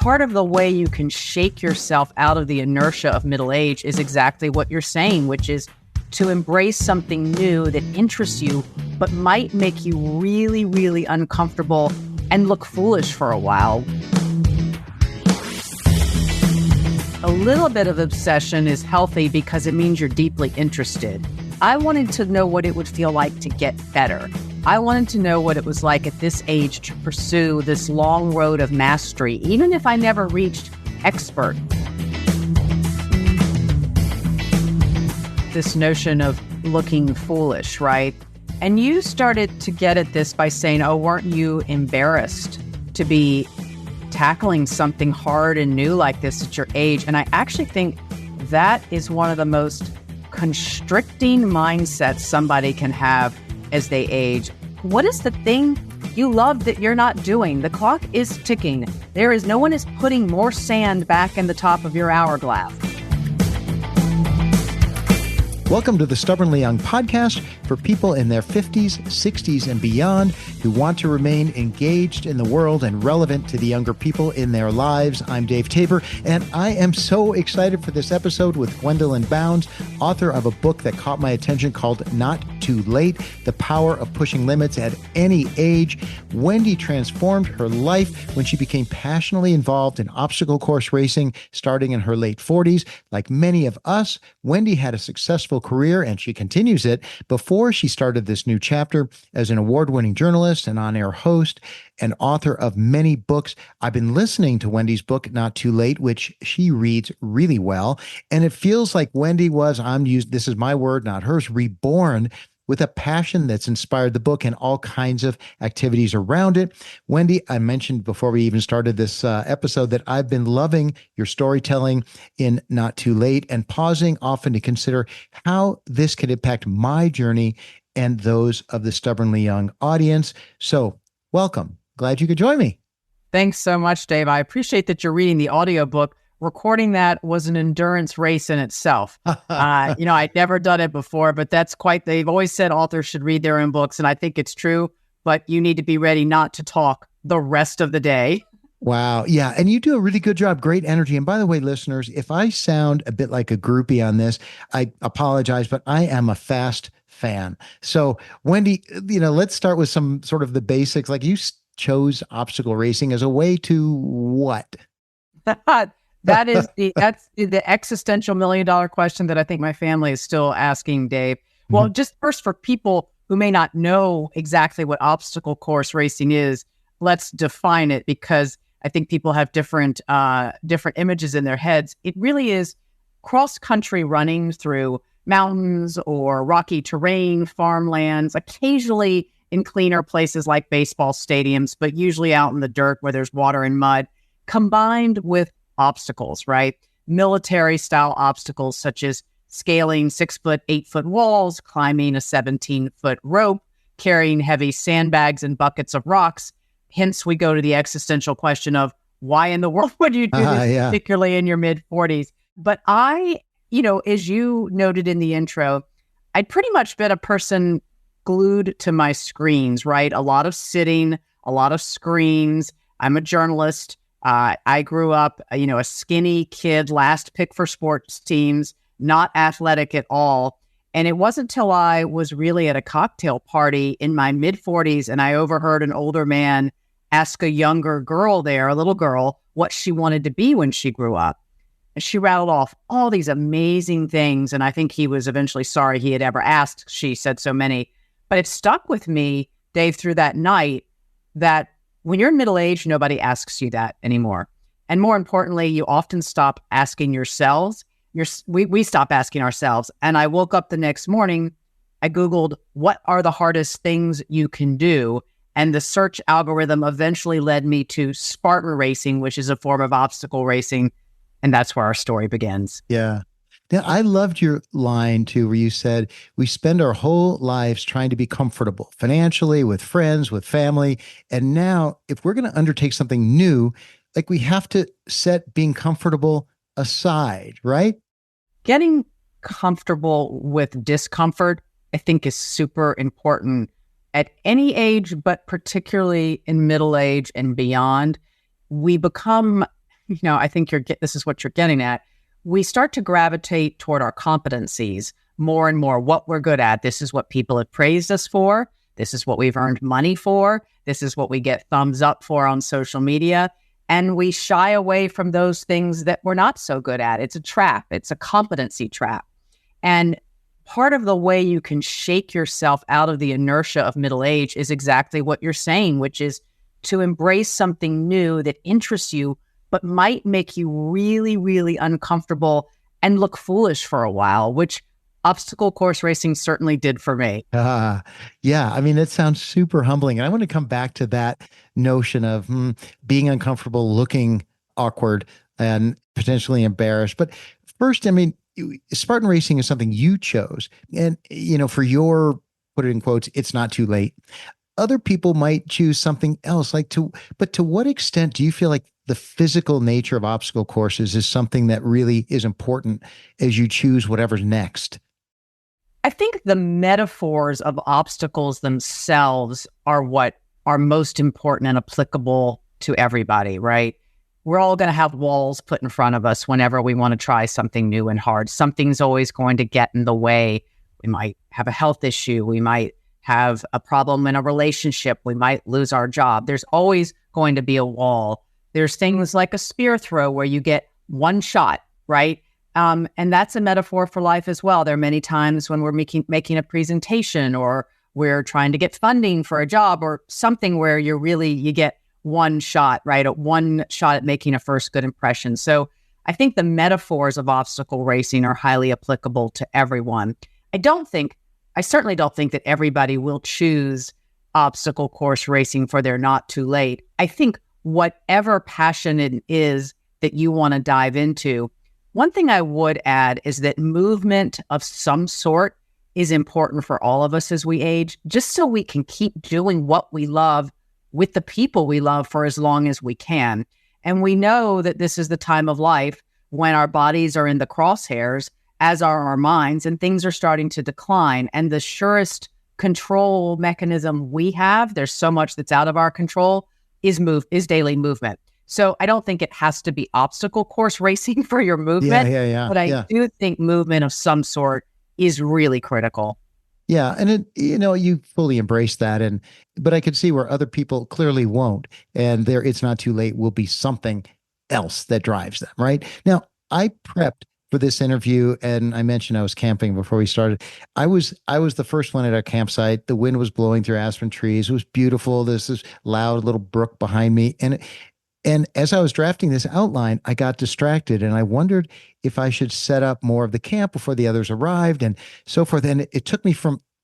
part of the way you can shake yourself out of the inertia of middle age is exactly what you're saying, which is to embrace something new that interests you, but might make you really, really uncomfortable and look foolish for a while. A little bit of obsession is healthy because it means you're deeply interested. I wanted to know what it would feel like to get better. I wanted to know what it was like at this age to pursue this long road of mastery, even if I never reached expert. This notion of looking foolish, right? And you started to get at this by saying, oh, weren't you embarrassed to be tackling something hard and new like this at your age? And I actually think that is one of the most constricting mindsets somebody can have as they age. What is the thing you love that you're not doing? The clock is ticking. No one is putting more sand back in the top of your hourglass. Welcome to the Stubbornly Young podcast for people in their 50s, 60s, and beyond who want to remain engaged in the world and relevant to the younger people in their lives. I'm Dave Tabor, and I am so excited for this episode with Gwendolyn Bounds, author of a book that caught my attention called Not Too Late, The Power of Pushing Limits at Any Age. Wendy transformed her life when she became passionately involved in obstacle course racing starting in her late 40s. Like many of us, Wendy had a successful career, and she continues it, before she started this new chapter as an award-winning journalist and on-air host and author of many books. I've been listening to Wendy's book, Not Too Late, which she reads really well. And it feels like Wendy was, this is my word, not hers, reborn with a passion that's inspired the book and all kinds of activities around it. Wendy, I mentioned before we even started this episode that I've been loving your storytelling in Not Too Late and pausing often to consider how this could impact my journey and those of the Stubbornly Young audience. So welcome. Glad you could join me. Thanks so much, Dave. I appreciate that you're reading the audiobook. Recording that was an endurance race in itself. I'd never done it before, but they've always said authors should read their own books, and I think it's true, but you need to be ready not to talk the rest of the day. Wow. Yeah. And you do a really good job. Great energy. And by the way, listeners, if I sound a bit like a groupie on this, I apologize, but I am a fast fan. So Wendy, let's start with some sort of the basics. Like you chose obstacle racing as a way to what? That's the existential $1 million question that I think my family is still asking, Dave. Well, just first, for people who may not know exactly what obstacle course racing is, let's define it, because I think people have different images in their heads. It really is cross-country running through mountains or rocky terrain, farmlands, occasionally in cleaner places like baseball stadiums, but usually out in the dirt where there's water and mud, combined with obstacles, right? Military style obstacles such as scaling 6-foot, 8-foot walls, climbing a 17-foot rope, carrying heavy sandbags and buckets of rocks. Hence, we go to the existential question of why in the world would you do this, particularly in your mid-40s? But I, as you noted in the intro, I'd pretty much been a person glued to my screens, right? A lot of sitting, a lot of screens. I'm a journalist. I grew up, a skinny kid, last pick for sports teams, not athletic at all. And it wasn't until I was really at a cocktail party in my mid-40s and I overheard an older man ask a younger girl there, a little girl, what she wanted to be when she grew up. And she rattled off all these amazing things. And I think he was eventually sorry he had ever asked. She said so many. But it stuck with me, Dave, through that night, that when you're middle aged, nobody asks you that anymore. And more importantly, you often stop asking yourselves. We stop asking ourselves. And I woke up the next morning, I Googled, what are the hardest things you can do? And the search algorithm eventually led me to Spartan racing, which is a form of obstacle racing. And that's where our story begins. Yeah. Now, I loved your line too, where you said, we spend our whole lives trying to be comfortable financially, with friends, with family. And now if we're going to undertake something new, like we have to set being comfortable aside, right? Getting comfortable with discomfort, I think, is super important at any age, but particularly in middle age and beyond. We become I think this is what you're getting at. We start to gravitate toward our competencies more and more, what we're good at. This is what people have praised us for. This is what we've earned money for. This is what we get thumbs up for on social media. And we shy away from those things that we're not so good at. It's a trap. It's a competency trap. And part of the way you can shake yourself out of the inertia of middle age is exactly what you're saying, which is to embrace something new that interests you, but might make you really, really uncomfortable and look foolish for a while, which obstacle course racing certainly did for me. Yeah. I mean, it sounds super humbling. And I want to come back to that notion of being uncomfortable, looking awkward, and potentially embarrassed. But first, I mean, Spartan racing is something you chose. And, for your, put it in quotes, it's not too late. Other people might choose something else. But to what extent do you feel like the physical nature of obstacle courses is something that really is important as you choose whatever's next? I think the metaphors of obstacles themselves are what are most important and applicable to everybody, right? We're all going to have walls put in front of us whenever we want to try something new and hard. Something's always going to get in the way. We might have a health issue. We might have a problem in a relationship. We might lose our job. There's always going to be a wall. There's things like a spear throw where you get one shot, right? And that's a metaphor for life as well. There are many times when we're making a presentation, or we're trying to get funding for a job or something where you get one shot, right? One shot at making a first good impression. So I think the metaphors of obstacle racing are highly applicable to everyone. I certainly don't think that everybody will choose obstacle course racing for their not too late. I think whatever passion it is that you want to dive into, one thing I would add is that movement of some sort is important for all of us as we age, just so we can keep doing what we love with the people we love for as long as we can. And we know that this is the time of life when our bodies are in the crosshairs, as are our minds, and things are starting to decline. And the surest control mechanism we have, there's so much that's out of our control, is daily movement. So I don't think it has to be obstacle course racing for your movement, but I do think movement of some sort is really critical. Yeah. And you fully embrace that. But I could see where other people clearly won't. And it's not too late will be something else that drives them. Right now, I prepped for this interview, and I mentioned I was camping before we started. I was the first one at our campsite. The wind was blowing through aspen trees. It was beautiful. There's this loud little brook behind me. And as I was drafting this outline, I got distracted, and I wondered if I should set up more of the camp before the others arrived and so forth. And it took me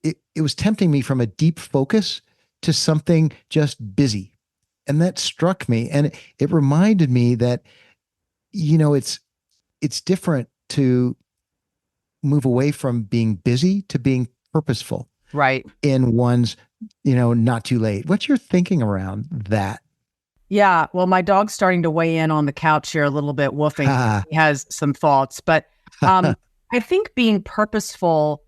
it was tempting me from a deep focus to something just busy. And that struck me. And it reminded me that, it's different to move away from being busy to being purposeful. Right. In one's, not too late. What's your thinking around that? Yeah, well, my dog's starting to weigh in on the couch here a little bit, woofing. He has some thoughts, but I think being purposeful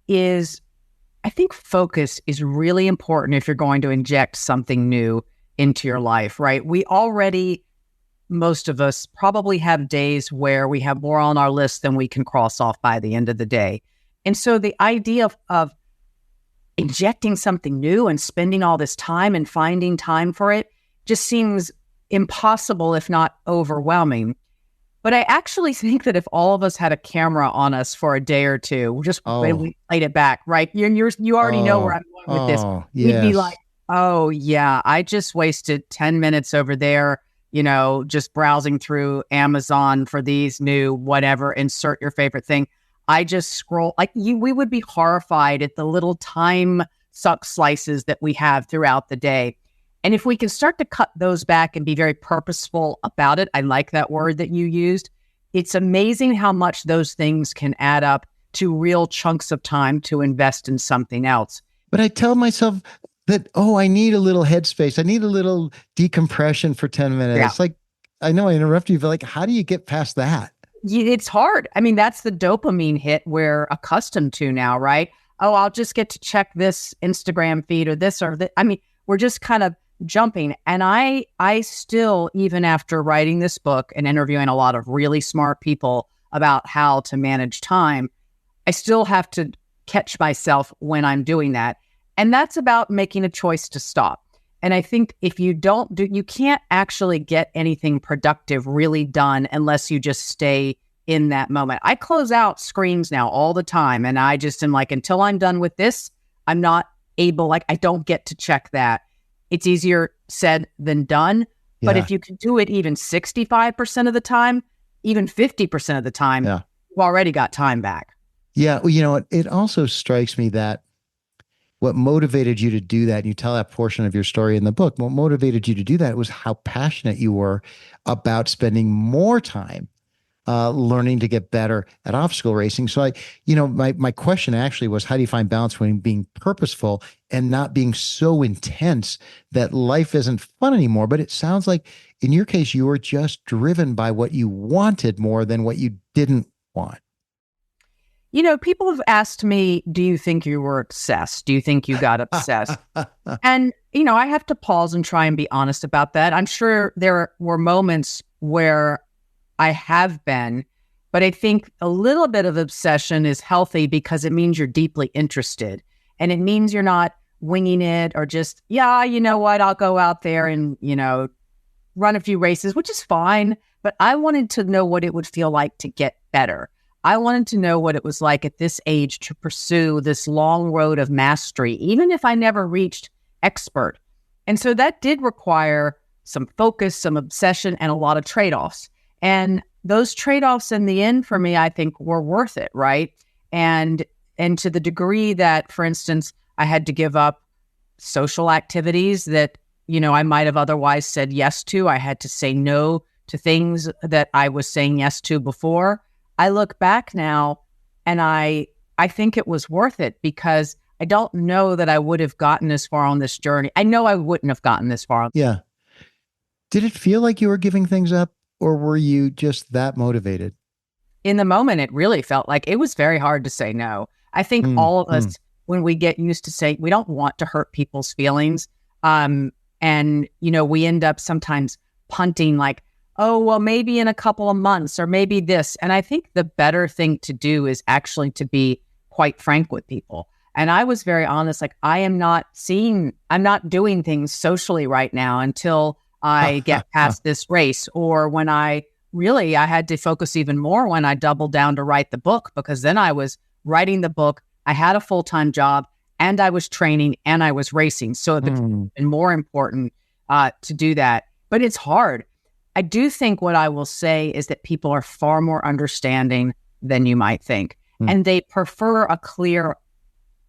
I think focus is really important if you're going to inject something new into your life, right? Most of us probably have days where we have more on our list than we can cross off by the end of the day. And so the idea of injecting something new and spending all this time and finding time for it just seems impossible, if not overwhelming. But I actually think that if all of us had a camera on us for a day or two, when we played it back, right? You already know where I'm going with this. Yes. We'd be like, oh yeah, I just wasted 10 minutes over there, just browsing through Amazon for these new whatever, insert your favorite thing. I just scroll, we would be horrified at the little time suck slices that we have throughout the day. And if we can start to cut those back and be very purposeful about it, I like that word that you used. It's amazing how much those things can add up to real chunks of time to invest in something else. But I tell myself that, I need a little headspace. I need a little decompression for 10 minutes. Yeah. I know I interrupt you, but how do you get past that? It's hard. I mean, that's the dopamine hit we're accustomed to now, right? Oh, I'll just get to check this Instagram feed or this or that. I mean, we're just kind of jumping. And I still, even after writing this book and interviewing a lot of really smart people about how to manage time, I still have to catch myself when I'm doing that. And that's about making a choice to stop. And I think if you don't do, you can't actually get anything productive really done unless you just stay in that moment. I close out screens now all the time. And I just am like, until I'm done with this, I'm not able, like, I don't get to check that. It's easier said than done. But if you can do it even 65% of the time, even 50% of the time, you've already got time back. Yeah. Well, you know what? It also strikes me that what motivated you to do that, and you tell that portion of your story in the book, what motivated you to do that was how passionate you were about spending more time learning to get better at obstacle racing. So my question actually was, how do you find balance between being purposeful and not being so intense that life isn't fun anymore? But it sounds like in your case, you were just driven by what you wanted more than what you didn't want. People have asked me, do you think you were obsessed? Do you think you got obsessed? And, I have to pause and try and be honest about that. I'm sure there were moments where I have been, but I think a little bit of obsession is healthy because it means you're deeply interested. And it means you're not winging it or just, you know what, I'll go out there and, run a few races, which is fine. But I wanted to know what it would feel like to get better. I wanted to know what it was like at this age to pursue this long road of mastery, even if I never reached expert. And so that did require some focus, some obsession, and a lot of trade-offs. And those trade-offs in the end for me, I think were worth it, right? And to the degree that, for instance, I had to give up social activities that, I might have otherwise said yes to. I had to say no to things that I was saying yes to before. I look back now and I think it was worth it because I don't know that I would have gotten this far on this journey. I know I wouldn't have gotten this far. Yeah. Did it feel like you were giving things up, or were you just that motivated? In the moment, it really felt like it was very hard to say no. I think all of us, when we get used to saying, we don't want to hurt people's feelings. And, we end up sometimes punting like, oh, well, maybe in a couple of months or maybe this. And I think the better thing to do is actually to be quite frank with people. And I was very honest, like, I'm not doing things socially right now until I get past this race, or when I had to focus even more when I doubled down to write the book, because then I was writing the book. I had a full-time job and I was training and I was racing. So it became more important to do that. But it's hard. I do think what I will say is that people are far more understanding than you might think. And they prefer a clear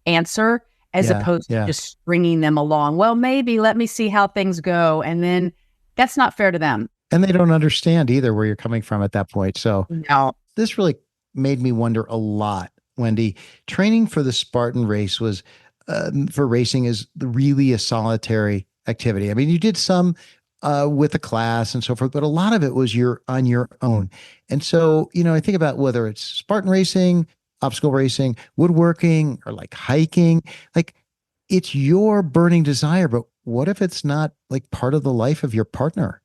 answer as opposed to just stringing them along. Well, maybe let me see how things go. And then that's not fair to them. And they don't understand either where you're coming from at that point. So this really made me wonder a lot, Wendy. Training for the Spartan race was, for racing, is really a solitary activity. I mean, you did some with a class and so forth, but a lot of it was on your own. And so, I think about whether it's Spartan racing, obstacle racing, woodworking, or like hiking, like it's your burning desire, but what if it's not like part of the life of your partner?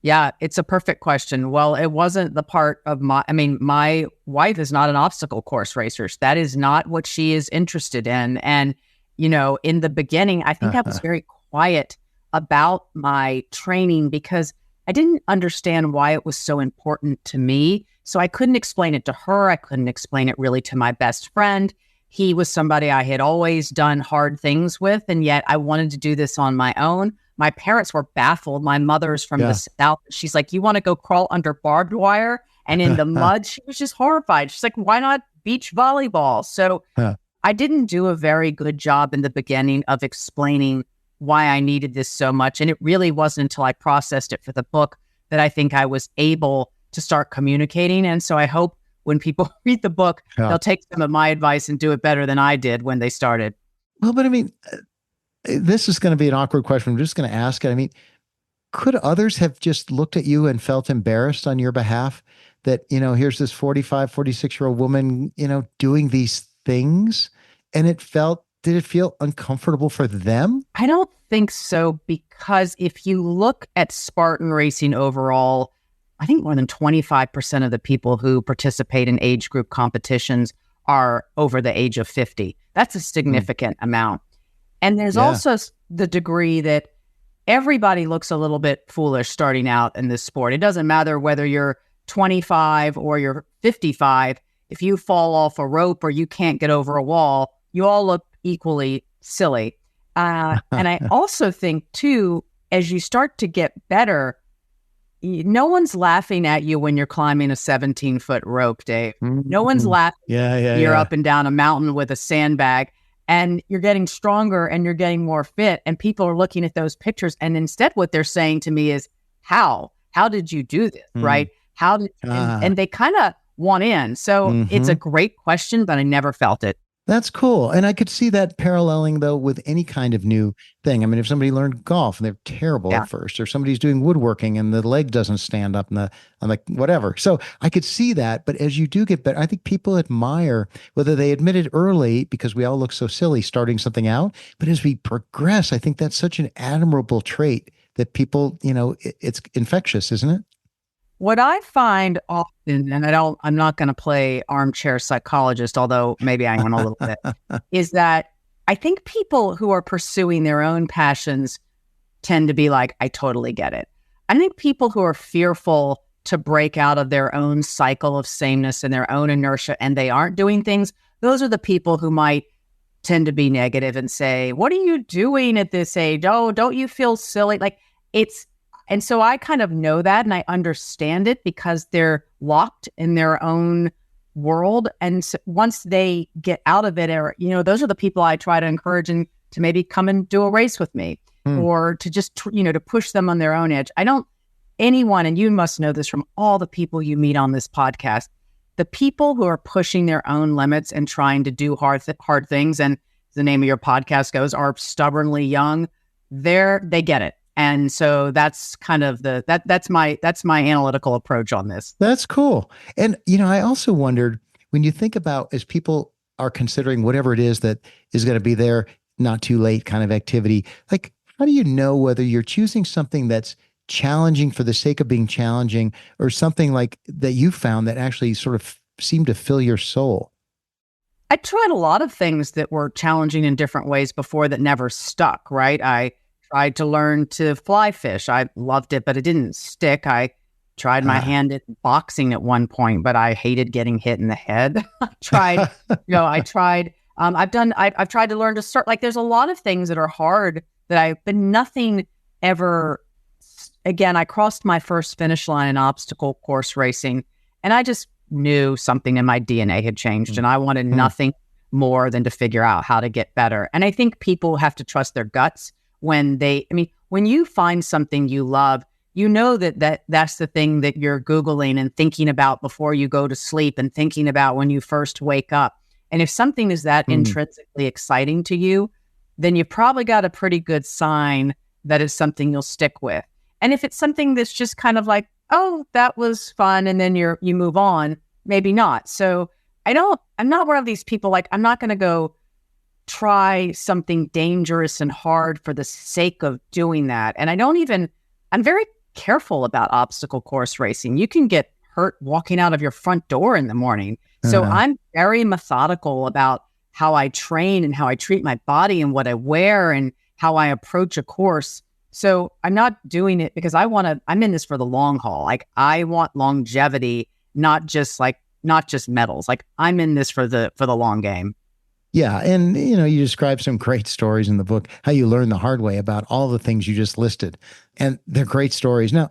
Yeah, it's a perfect question. Well, it wasn't the part of my wife is not an obstacle course racer. That is not what she is interested in. And, in the beginning, I think I was very quiet about my training because I didn't understand why it was so important to me. So I couldn't explain it to her. I couldn't explain it really to my best friend. He was somebody I had always done hard things with, and yet I wanted to do this on my own. My parents were baffled. My mother's from the South. She's like, you want to go crawl under barbed wire and in the mud? She was just horrified. She's like, why not beach volleyball? So I didn't do a very good job in the beginning of explaining why I needed this so much. And it really wasn't until I processed it for the book that I think I was able to start communicating. And so I hope when people read the book, they'll take some of my advice and do it better than I did when they started. Well, but I mean, this is going to be an awkward question. I'm just going to ask it. I mean, could others have just looked at you and felt embarrassed on your behalf that, here's this 45, 46-year-old woman, doing these things, and it felt did it feel uncomfortable for them? I don't think so, because if you look at Spartan racing overall, I think more than 25% of the people who participate in age group competitions are over the age of 50. That's a significant amount. And there's also the degree that everybody looks a little bit foolish starting out in this sport. It doesn't matter whether you're 25 or you're 55. If you fall off a rope or you can't get over a wall, you all look equally silly. And I also think, too, as you start to get better, no one's laughing at you when you're climbing a 17-foot rope, Dave. No one's laughing. You're up and down a mountain with a sandbag, and you're getting stronger and you're getting more fit. And people are looking at those pictures. And instead, what they're saying to me is, how did you do this? Right? How did, and they kind of want in. So it's a great question, but I never felt it. That's cool. And I could see that paralleling, though, with any kind of new thing. I mean, if somebody learned golf and they're terrible at first, or somebody's doing woodworking and the leg doesn't stand up and I'm like, whatever. So I could see that. But as you do get better, I think people admire, whether they admit it early because we all look so silly starting something out. But as we progress, I think that's such an admirable trait that people, it's infectious, isn't it? What I find often, and I'm not going to play armchair psychologist, although maybe I am a little bit, is that I think people who are pursuing their own passions tend to be like, I totally get it. I think people who are fearful to break out of their own cycle of sameness and their own inertia, and they aren't doing things, those are the people who might tend to be negative and say, what are you doing at this age? Oh, don't you feel silly? And so I kind of know that and I understand it because they're locked in their own world. And so once they get out of it, or, those are the people I try to encourage and to maybe come and do a race with me or to just, to push them on their own edge. Anyone, and you must know this from all the people you meet on this podcast, the people who are pushing their own limits and trying to do hard things, and the name of your podcast goes, are stubbornly young, they get it. And so that's kind of that's my analytical approach on this. That's cool. And, I also wondered, when you think about, as people are considering whatever it is that is going to be their not too late kind of activity, like, how do you know whether you're choosing something that's challenging for the sake of being challenging, or something like that you found that actually sort of seemed to fill your soul? I tried a lot of things that were challenging in different ways before that never stuck, right? I tried to learn to fly fish. I loved it, but it didn't stick. I tried my hand at boxing at one point, but I hated getting hit in the head. I've tried to learn to surf. Like, there's a lot of things that are hard but nothing ever, again, I crossed my first finish line in obstacle course racing, and I just knew something in my DNA had changed, and I wanted nothing more than to figure out how to get better. And I think people have to trust their guts when you find something you love, that's the thing that you're Googling and thinking about before you go to sleep and thinking about when you first wake up. And if something is that intrinsically exciting to you, then you've probably got a pretty good sign that it's something you'll stick with. And if it's something that's just kind of like, oh, that was fun, and then you move on, maybe not. So I'm not one of these people, like, I'm not going to go try something dangerous and hard for the sake of doing that. And I'm very careful about obstacle course racing. You can get hurt walking out of your front door in the morning. So I'm very methodical about how I train and how I treat my body and what I wear and how I approach a course. So I'm not doing it because I'm in this for the long haul. Like, I want longevity, not just medals. Like, I'm in this for the long game. Yeah. And, you describe some great stories in the book, how you learn the hard way about all the things you just listed. And they're great stories. Now,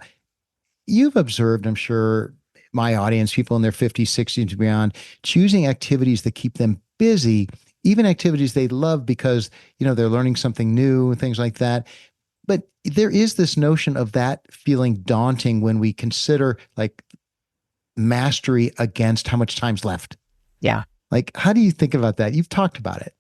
you've observed, I'm sure, my audience, people in their 50s, 60s and beyond, choosing activities that keep them busy, even activities they love because, they're learning something new and things like that. But there is this notion of that feeling daunting when we consider, like, mastery against how much time's left. Yeah. Like, how do you think about that? You've talked about it.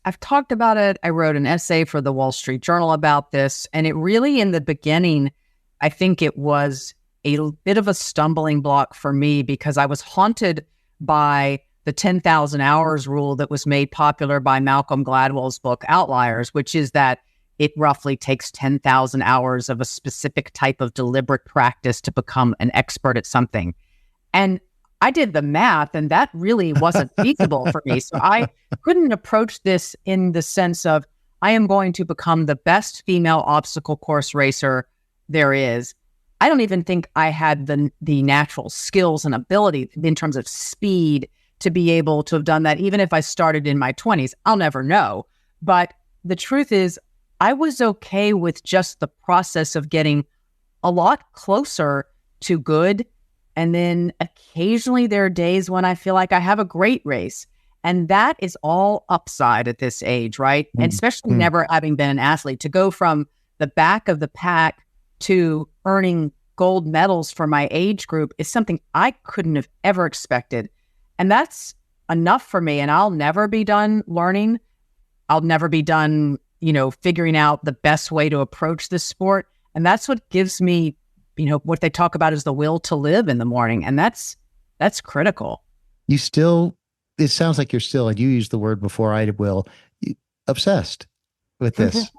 I've talked about it. I wrote an essay for the Wall Street Journal about this. And it really, in the beginning, I think it was a bit of a stumbling block for me because I was haunted by the 10,000 hours rule that was made popular by Malcolm Gladwell's book Outliers, which is that it roughly takes 10,000 hours of a specific type of deliberate practice to become an expert at something. And I did the math, and that really wasn't feasible for me. So I couldn't approach this in the sense of, I am going to become the best female obstacle course racer there is. I don't even think I had the natural skills and ability in terms of speed to be able to have done that. Even if I started in my 20s, I'll never know. But the truth is, I was okay with just the process of getting a lot closer to good. And then occasionally there are days when I feel like I have a great race. And that is all upside at this age, right? And especially never having been an athlete, to go from the back of the pack to earning gold medals for my age group is something I couldn't have ever expected. And that's enough for me. And I'll never be done learning. I'll never be done, figuring out the best way to approach this sport. And that's what gives me, what they talk about is the will to live in the morning. And that's critical. It sounds like you're still, and you used the word before I will, obsessed with this.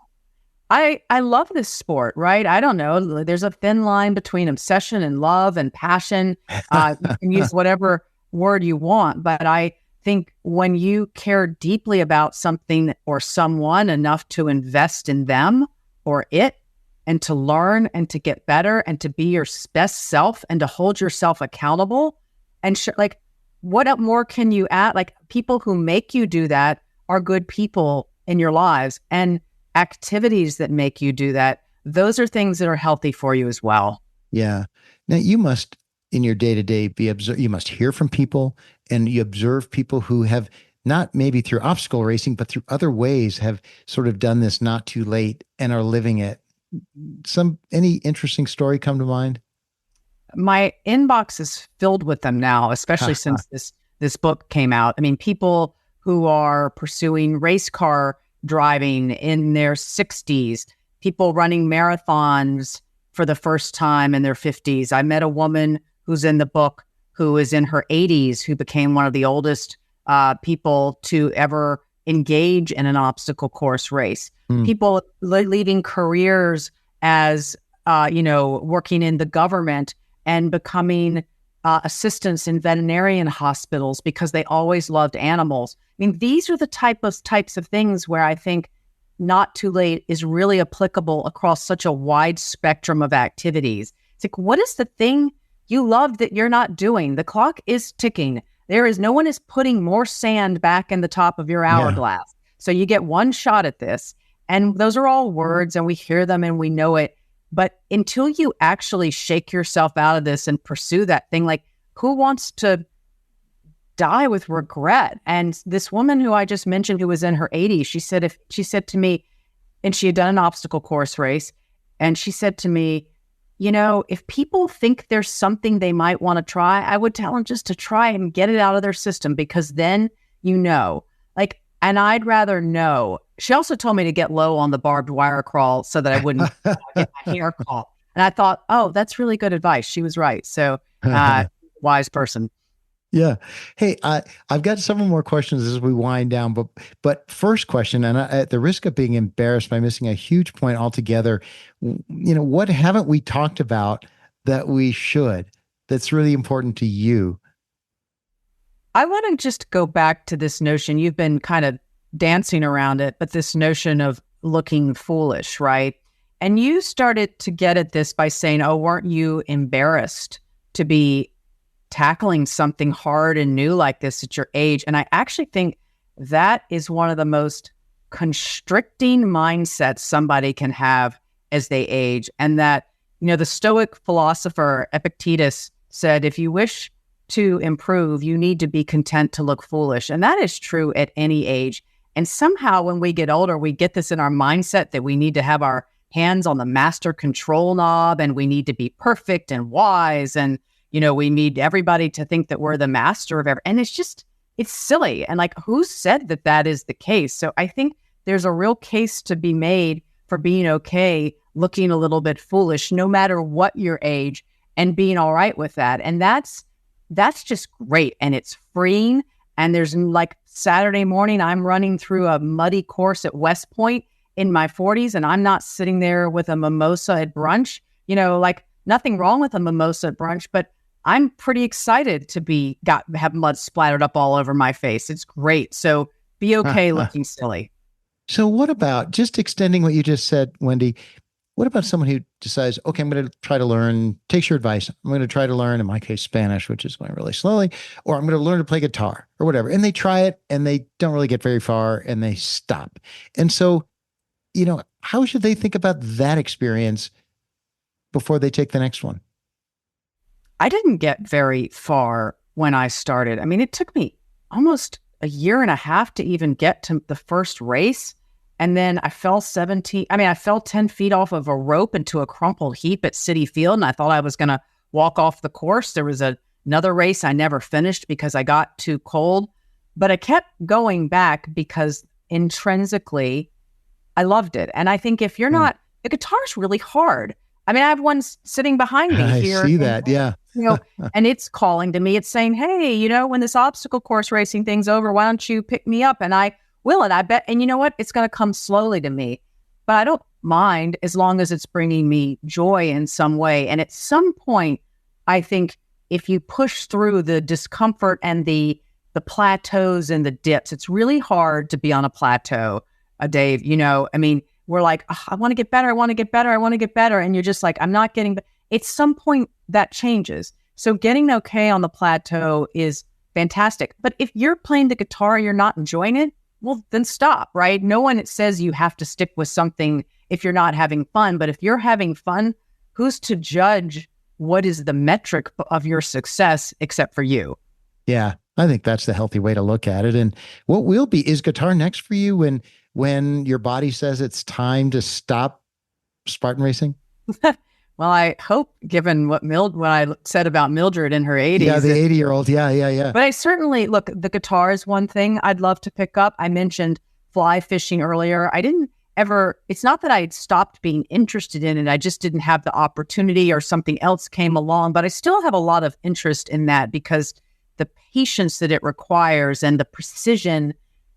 I love this sport, right? I don't know. There's a thin line between obsession and love and passion. You can use whatever word you want, but I think when you care deeply about something or someone enough to invest in them or it, and to learn and to get better and to be your best self and to hold yourself accountable, and what more can you add? Like, people who make you do that are good people in your lives, and activities that make you do that, those are things that are healthy for you as well. Yeah. Now, you must, in your day-to-day, you must hear from people, and you observe people who have, not maybe through obstacle racing, but through other ways, have sort of done this not too late and are living it. Any interesting story come to mind? My inbox is filled with them now, especially since this book came out. I mean, people who are pursuing race car driving in their 60s, people running marathons for the first time in their 50s. I met a woman who's in the book who is in her 80s, who became one of the oldest people to ever engage in an obstacle course race. People leaving careers as, working in the government and becoming assistants in veterinarian hospitals because they always loved animals. I mean, these are the types of things where I think not too late is really applicable across such a wide spectrum of activities. It's like, what is the thing you love that you're not doing? The clock is ticking. No one is putting more sand back in the top of your hourglass. Yeah. So you get one shot at this. And those are all words, and we hear them and we know it. But until you actually shake yourself out of this and pursue that thing, like, who wants to die with regret? And this woman who I just mentioned, who was in her 80s, she said to me, and she had done an obstacle course race, and she said to me, if people think there's something they might want to try, I would tell them just to try and get it out of their system, because then and I'd rather know. She also told me to get low on the barbed wire crawl so that I wouldn't get my hair caught. And I thought, oh, that's really good advice. She was right. So wise person. Yeah. Hey, I've got several more questions as we wind down, but first question, and at the risk of being embarrassed by missing a huge point altogether, what haven't we talked about that we should, that's really important to you? I want to just go back to this notion. You've been kind of dancing around it, but this notion of looking foolish, right? And you started to get at this by saying, oh, weren't you embarrassed to be tackling something hard and new like this at your age? And I actually think that is one of the most constricting mindsets somebody can have as they age. And that, the Stoic philosopher Epictetus said, if you wish to improve, you need to be content to look foolish. And that is true at any age. And somehow when we get older, we get this in our mindset that we need to have our hands on the master control knob, and we need to be perfect and wise. And, we need everybody to think that we're the master of everything. And it's silly. And who said that that is the case? So I think there's a real case to be made for being okay looking a little bit foolish, no matter what your age, and being all right with that. And that's just great. And it's freeing. And there's like Saturday morning, I'm running through a muddy course at West Point in my 40s, and I'm not sitting there with a mimosa at brunch. Like nothing wrong with a mimosa at brunch, but I'm pretty excited to have mud splattered up all over my face. It's great. So be okay looking silly. So what about, just extending what you just said, Wendy, what about someone who decides, okay, I'm going to try to learn, takes your advice, I'm going to try to learn, in my case, Spanish, which is going really slowly, or I'm going to learn to play guitar or whatever. And they try it and they don't really get very far and they stop. And so, how should they think about that experience before they take the next one? I didn't get very far when I started. I mean, it took me almost a year and a half to even get to the first race. And then I fell 10 feet off of a rope into a crumpled heap at Citi Field. And I thought I was going to walk off the course. There was another race I never finished because I got too cold. But I kept going back because intrinsically, I loved it. And I think if you're not, the guitar's really hard. I mean, I have one sitting behind me here. I see that, yeah. And it's calling to me. It's saying, hey, when this obstacle course racing thing's over, why don't you pick me up? And I will. And I bet, and you know what? It's going to come slowly to me. But I don't mind as long as it's bringing me joy in some way. And at some point, I think if you push through the discomfort and the plateaus and the dips, it's really hard to be on a plateau, Dave. We're like, oh, I want to get better. I want to get better. I want to get better. And you're just like, I'm not getting better. At some point that changes. So getting okay on the plateau is fantastic. But if you're playing the guitar and you're not enjoying it, well, then stop, right? No one says you have to stick with something if you're not having fun. But if you're having fun, who's to judge what is the metric of your success except for you? Yeah, I think that's the healthy way to look at it. And what will be, is guitar next for you when your body says it's time to stop Spartan racing? Well, I hope, given what I said about Mildred in her 80s. Yeah, the 80-year-old. Yeah. But I certainly, look, the guitar is one thing I'd love to pick up. I mentioned fly fishing earlier. It's not that I had stopped being interested in it. I just didn't have the opportunity or something else came along. But I still have a lot of interest in that because the patience that it requires and the precision,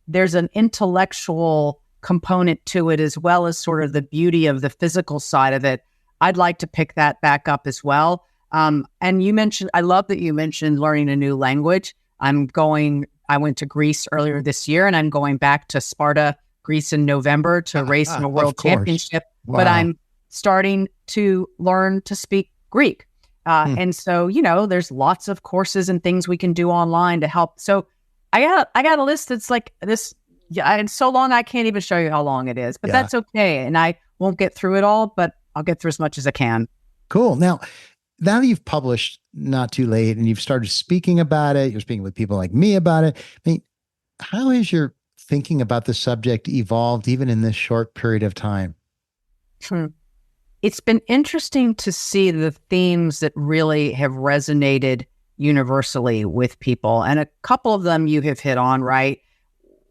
there's an intellectual component to it as well as sort of the beauty of the physical side of it. I'd like to pick that back up as well. And I love that you mentioned learning a new language. I went to Greece earlier this year and I'm going back to Sparta, Greece in November to race in a world championship. Wow. But I'm starting to learn to speak Greek. And so, there's lots of courses and things we can do online to help. So I got a list that's like this. Yeah, it's so long I can't even show you how long it is, but that's okay. And I won't get through it all, but I'll get through as much as I can. Cool. Now that you've published Not Too Late and you've started speaking about it, you're speaking with people like me about it. I mean, how has your thinking about the subject evolved even in this short period of time? It's been interesting to see the themes that really have resonated universally with people. And a couple of them you have hit on, right?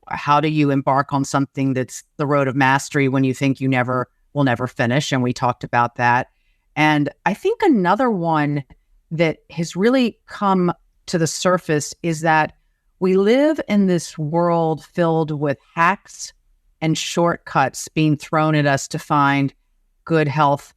How do you embark on something that's the road of mastery when you think you will never finish? And we talked about that. And I think another one that has really come to the surface is that we live in this world filled with hacks and shortcuts being thrown at us to find good health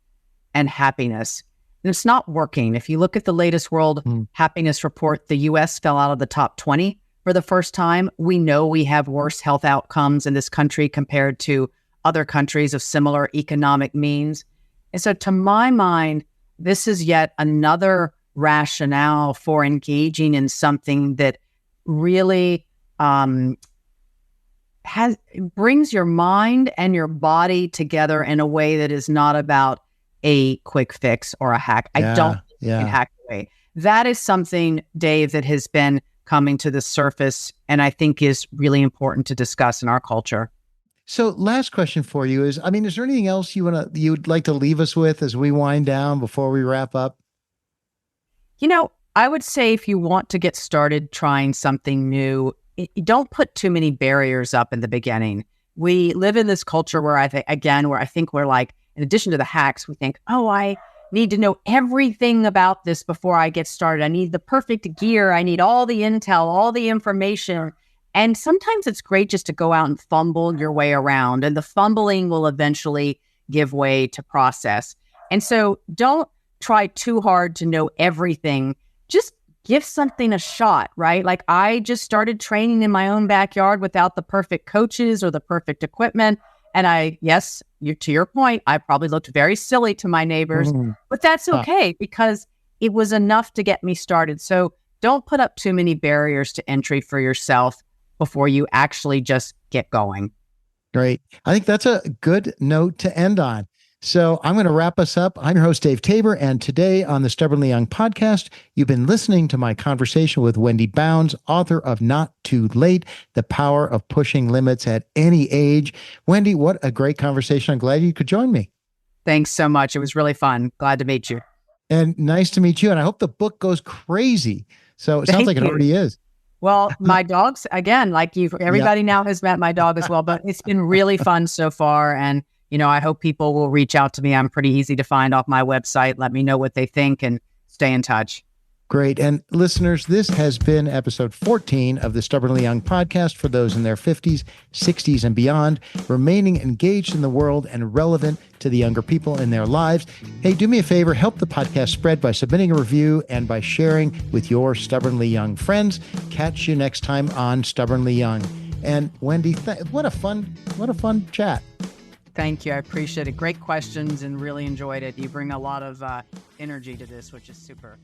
and happiness. And it's not working. If you look at the latest World Happiness Report, the US fell out of the top 20 for the first time. We know we have worse health outcomes in this country compared to other countries of similar economic means. And so to my mind, this is yet another rationale for engaging in something that really brings your mind and your body together in a way that is not about a quick fix or a hack. I don't think you can hack away. That is something, Dave, that has been coming to the surface and I think is really important to discuss in our culture. So last question for you is there anything else you'd like to leave us with as we wind down before we wrap up? I would say if you want to get started trying something new, don't put too many barriers up in the beginning. We live in this culture where I think we're like, in addition to the hacks, we think, need to know everything about this before I get started. I need the perfect gear. I need all the intel, all the information. And sometimes it's great just to go out and fumble your way around, and the fumbling will eventually give way to process. And so don't try too hard to know everything. Just give something a shot, right? Like I just started training in my own backyard without the perfect coaches or the perfect equipment. And to your point, I probably looked very silly to my neighbors, but that's okay because it was enough to get me started. So don't put up too many barriers to entry for yourself before you actually just get going. Great. I think that's a good note to end on. So I'm going to wrap us up. I'm your host, Dave Tabor, and today on the Stubbornly Young podcast, you've been listening to my conversation with Wendy Bounds, author of Not Too Late, The Power of Pushing Limits at Any Age. Wendy, what a great conversation. I'm glad you could join me. Thanks so much. It was really fun. Glad to meet you. And nice to meet you. And I hope the book goes crazy. So it sounds like it already is. Well, my dogs, again, like everybody now has met my dog as well, but it's been really fun so far. And I hope people will reach out to me. I'm pretty easy to find off my website. Let me know what they think and stay in touch. Great. And listeners, this has been episode 14 of the Stubbornly Young podcast for those in their 50s, 60s, and beyond, remaining engaged in the world and relevant to the younger people in their lives. Hey, do me a favor, help the podcast spread by submitting a review and by sharing with your Stubbornly Young friends. Catch you next time on Stubbornly Young. And Wendy, what a fun chat. Thank you. I appreciate it. Great questions and really enjoyed it. You bring a lot of energy to this, which is super.